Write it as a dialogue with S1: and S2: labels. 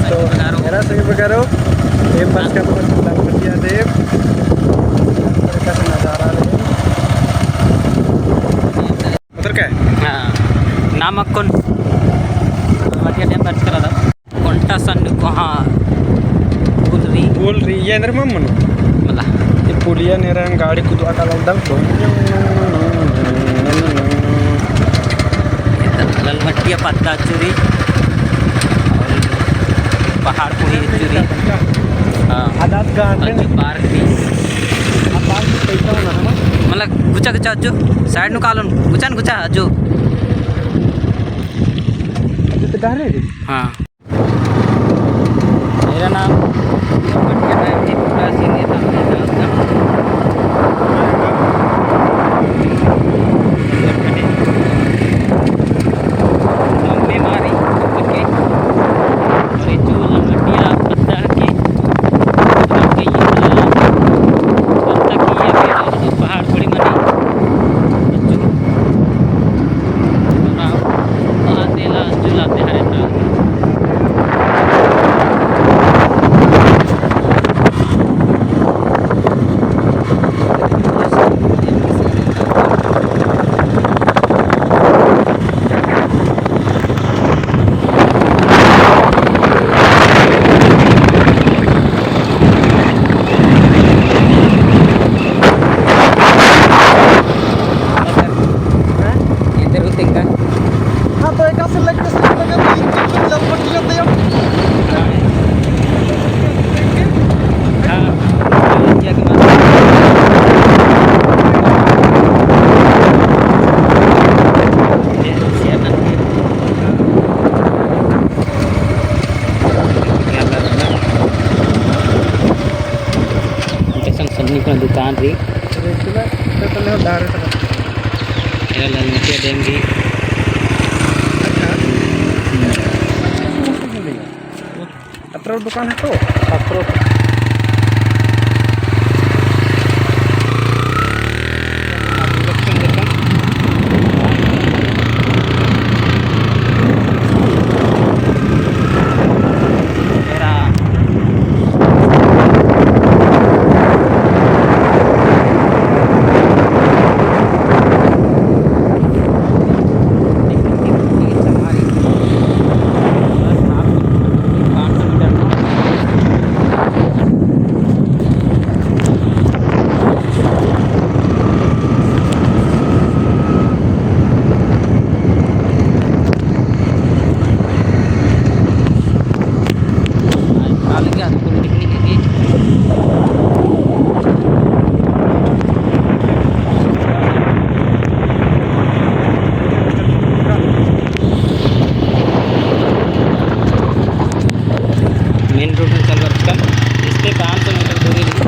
S1: तो मेरा सही बघारो ये बस का लाल बतिया देव कैसा नज़ारा है उधर क्या है
S2: नामक कौन मटिया डैम बर्च करा था कोंटा संड को हाँ
S1: बोल रही ये नर मम्मन
S2: मला
S1: ये पुलिया नेरा हम गाड़ी कुदवा का लौटा
S2: ललमटिया पत्ता चुरी पहाड़ पुरी चुरी
S1: आदात गार्डन
S2: पार्क भी
S1: पार्क पैसा होना है ना
S2: मतलब गुचा गुचा अज्जू साइड नु कालून गुचा न गुचा अज्जू
S1: तो गारे
S2: हाँ मेरा नाम ललमटिया है एक पूरा सीन ये था दुकान रही ललमटिया डैम भी
S1: अत्र दुकान है तो अत्र मेन रोड में चल रहा है इसके 500 मीटर दूरी